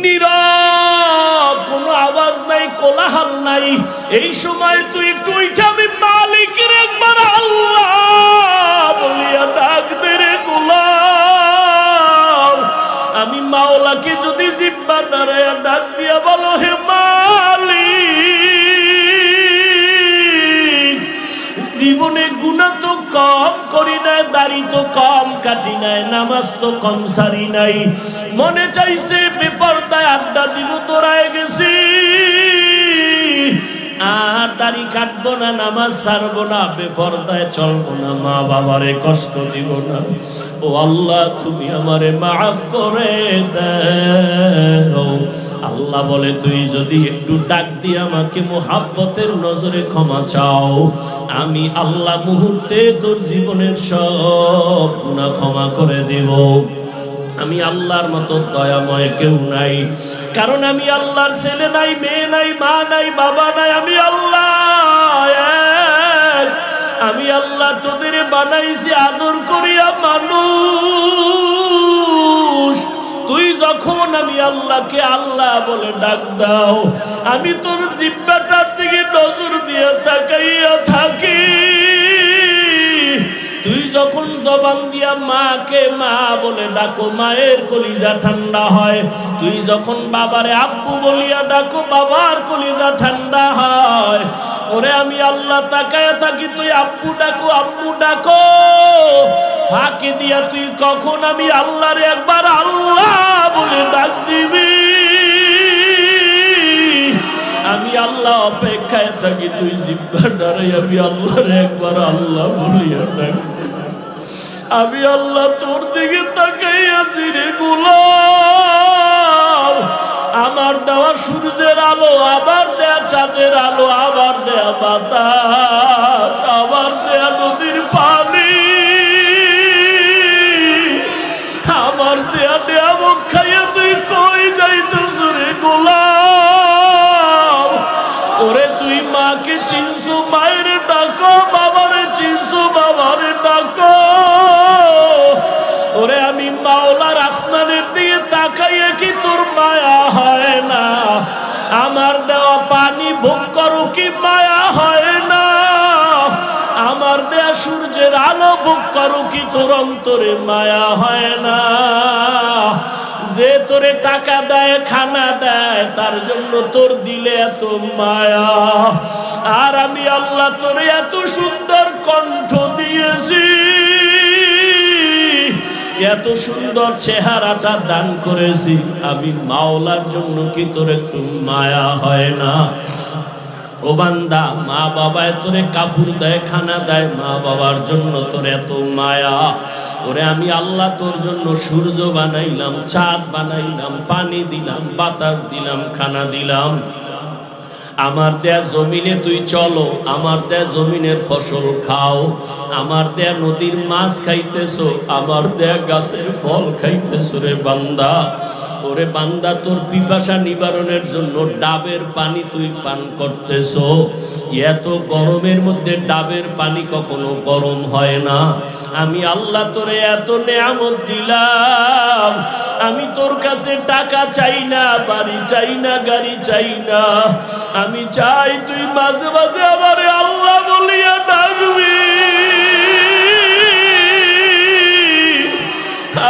নীরব, কোনো আওয়াজ নাই, কোলাহল নাই। এই সময় তুই একটু উঠে আমি মালিকের একবার আল্লাহ বলিয়া ডাক দে রে গোলাম। আমি মাওলাকে যদি জিব্বা দাঁড়াইয়া ডাক দিয়া বলো, হে মালিক, জীবনে গুনাহ তো কম করি নাই, দাড়ি তো কম কাটি নাই, নামাজ তো কম সারি নাই, মনে চাইছে বেপরদায় আড্ডা দিব, তোরায় গেছি, আর দাড়ি কাটবো না, নামাজ ছাড়বো না, বেপরদায় চলবো না, মা বাবারে কষ্ট দিব না। ও আল্লাহ, তুমি আমারে মাফ করে দাও। আল্লাহ বলে, তুই যদি একটু ডাক দিয়ে আমাকে মুহাব্বতের নজরে ক্ষমা চাও, আমি আল্লাহ মুহূর্তে তোর জীবনের সব গুনাহ ক্ষমা করে দেব। আমি আল্লাহর মতো দয়াময় কেউ নাই, কারণ আমি আল্লাহর ছেলে নাই, মেয়ে নাই, মা নাই, বাবা নাই, আমি আল্লাহ এক। আমি আল্লাহ তোদের বানাইছি আদর করিয়া মানুষ। তুই যখন আমি আল্লাহকে আল্লাহ বলে ডাক দাও, আমি তোর জিহ্বাটার দিকে নজর দিয়ে তাকাইয়া থাকি। তুই যখন জবান দিয়া মাকে মা বলে ডাকো, মায়ের কলিজা ঠান্ডা হয়। তুই যখন বাবারে আব্বু বলিয়া ডাকো, বাবার কলিজা ঠান্ডা হয়। ওরে আমি আল্লাহ তাকায়া থাকি, তুই আব্বু ডাকো, আব্বু ডাকো, ফাঁকি দিয়া তুই কখন আমি আল্লাহরে একবার আল্লাহ বলে ডাক দিবি। আমি আল্লাহ অপেক্ষায় থাকি, তুই জিহ্বা দাঁড়াই আমি আল্লাহরে একবার আল্লাহ বলিয়া ডাক। আমি আল্লাহ তোর দিকে তাকাইয়াছি রে গোলাম। আমার দেওয়া সূর্যের আলো, আবার দেয়া চাঁদের আলো, আবার দেয়া বাতাস, আবার দেয়া নদীর পানি, আমার দেয়া নিয়ামত খাইয়া তুই কই যাইতেছ রে গোলাম? ওরে তুই মাকে চিনছো, মায়ের ডাকো, বাবারে চিনছো, বাবারে ডাকো। ওরে আমি মাওলার আসমানের দিকে তাকাইয়া কি তোর মায়া হয় না? আমার দেওয়া পানি ভোগ করো কি মায়া হয় না? আমার দেয়া সূর্যের আলো ভোগ করো কি তোর অন্তরে মায়া হয় না? যে তোরে টাকা দেয়, খানা দেয়, তার জন্য তোর দিলে এত মায়া। আর আমি আল্লাহ তোরে এত সুন্দর কণ্ঠ দিয়েছি, এত সুন্দর চেহারাটা দান করেছি, আমি মাওলার জন্য কি তোর একটু মায়া হয় না? ও বান্দা, মা বাবায় তোরে কাপড় দেয়, খানা দেয়, মা বাবার জন্য তোর এত মায়া। ওরে আমি আল্লাহ তোর জন্য সূর্য বানাইলাম, চাঁদ বানাইলাম, পানি দিলাম, বাতাস দিলাম, খানা দিলাম। আমার দেয়া জমিনে তুই চলো, আমার দেয়া জমিনের ফসল খাও, আমার দেয়া নদীর মাছ খাইতেছো, আমার দেয়া গাছের ফল খাইতেছো রে বান্দা। ওরে বান্দা, তোর পিপাসা নিবারণের জন্য ডাবের পানি তুই পান করতেছো। এত গরমের মধ্যে ডাবের পানি কখনো গরম হয় না। আমি আল্লাহ তোরে এত নেয়ামত দিলাম, আমি তোর কাছে টাকা চাই না, বাড়ি চাই না, গাড়ি চাই না। আমি চাই তুই মাঝে মাঝে আমারে আল্লাহ বলিয়া ডাকবি।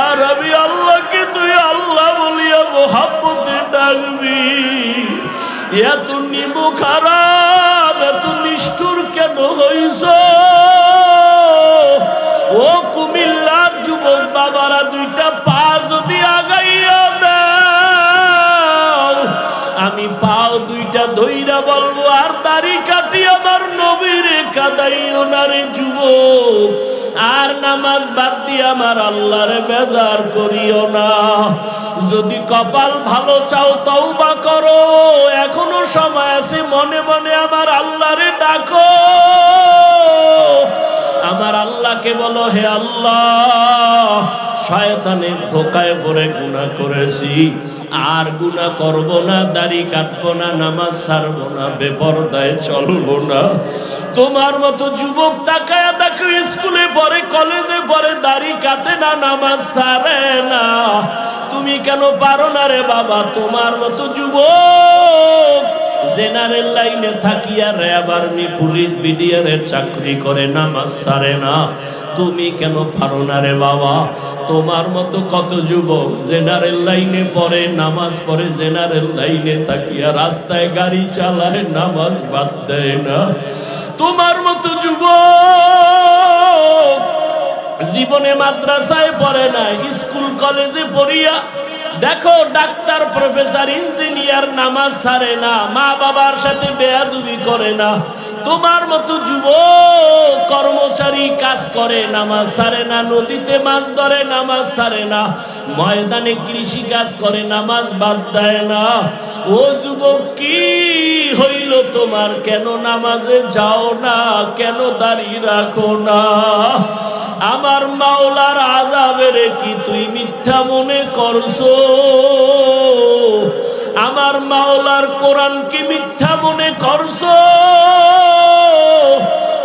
আর আমি আল্লাহকে তুই আল্লাহ বলিয়া মোহাব্বতে ডাকবি। এত নিমু খারাপ, এত নিষ্ঠুর কেন হইছ? ও কুমিল্লার যুবক বাবারা, দুইটা পা যদি আগাইয়া দাও, আমি পাও দুইটা ধইরা বলবো, আর দাড়ি কাটি আমার নবীরে কাদাইও না রে যুবক। আর নামাজ বাদ দিয়ে আমার আল্লাহরে বেজার করিও না। যদি কপাল ভালো চাও তওবা করো, এখনো সময় আছে, মনে মনে আমার আল্লাহরে ডাকো। আমার আল্লাহকে বলো, হে আল্লাহ, শয়তানের ধোকায় পড়ে গুনাহ করেছি, আর গুনাহ করব না, দাড়ি কাটবো না, নামাজ ছাড়বো না, বেপরদায় চলবো না। তোমার মতো যুবক তাকায়া দেখো, স্কুলে পড়ে, কলেজে পড়ে, দাড়ি কাটে না, নামাজ ছাড়ে না, তুমি কেন পারো না রে বাবা? তোমার মতো যুবক জেনারেল লাইনে থাকিয়া র্যাব আর্মি পুলিশ বিডিআরের চাকরি করে, নামাজ ছাড়ে না। তুমি কেন পারো না রে বাবা? তোমার মতো কত যুবক জেনারেল লাইনে পড়ে, নামাজ পড়ে, জেনারেল লাইনে থাকিয়া রাস্তায় গাড়ি চালায়, নামাজ বাদ দেয় না। তোমার মতো যুবক জীবনে মাদ্রাসায় পড়ে না, স্কুল কলেজে পড়িয়া দেখো ডাক্তার, প্রফেসর, ইঞ্জিনিয়ার, নামাজ ছাড়ে না, মা বাবার সাথে বেয়াদবি করে না। তোমার মতো যুবক কর্মচারী কাজ করে, নামাজ ছাড়ে না, নদীতে মাছ ধরে, নামাজ ছাড়ে না, ময়দানে কৃষি কাজ করে, নামাজ বাদ দেয় না। ও যুবক কি হইল তোমার? কেন নামাজে যাও না? কেন দাঁড়িয়ে রাখো না? আমার মাওলার আযাবের কি তুই মিথ্যা মনে করছো? আমার মাওলার কোরআন কি মিথ্যা মনে করছো?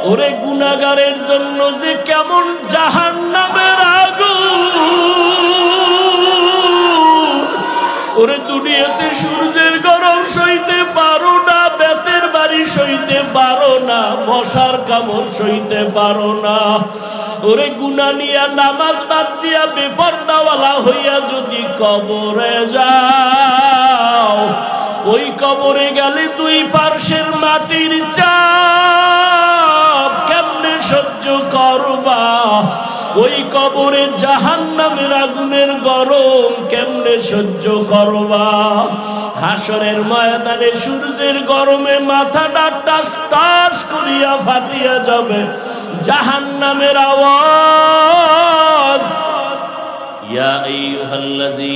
ওরে গুনাহগারের জন্য যে কেমন জাহান্নামের আগুন! ওরে দুনিয়াতে সূর্যের গরম সইতে পারো না, বেতের বাড়ি সইতে পারো না, মশার কামড় সইতে পারো না। ওরে গুনাহ নিয়া নামাজ বাদ দিয়া বেপরদাওয়ালা হইয়া যদি কবরে যাও, ওই কবরে গেলে দুই পার্শ্বের মাটির চাপ কেমনে সহ্য করবা? ওই কবরে জাহান্নামের আগুনের গরম কেমনে সহ্য করবা? হাসরের ময়দানে সূর্যের গরমে মাথাটা টাস টাস করিয়া ফাটিয়া যাবে, জাহান্নামের আওয়াজ। ইয়া আইয়ুহাল্লাযী